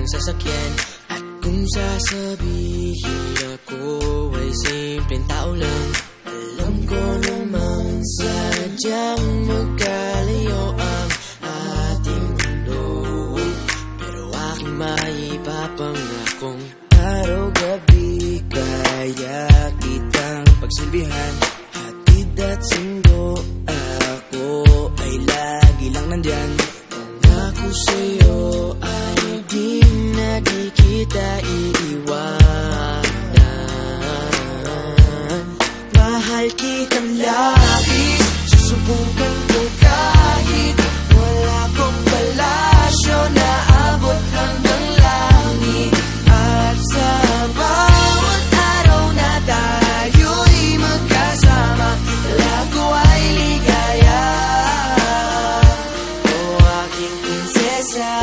ng sasakyan. At kung sasabihin ako ay simpleng tao lang, alam ko namang sadyang magkalayo ang ating mundo. Pero aking maipapangakong araw-gabi kaya kitang pagsilbihan. Hatid at sundo, ako ay lagi lang nandyan. Pangako sa'yo ay di na di kita iiwanan. Mahal kitang labis, susubukan ko kahit wala kong palasyo na abot hanggang langit. At sa bawat araw na tayo'y magkasama, lago ay ligaya. O aking prinsesa,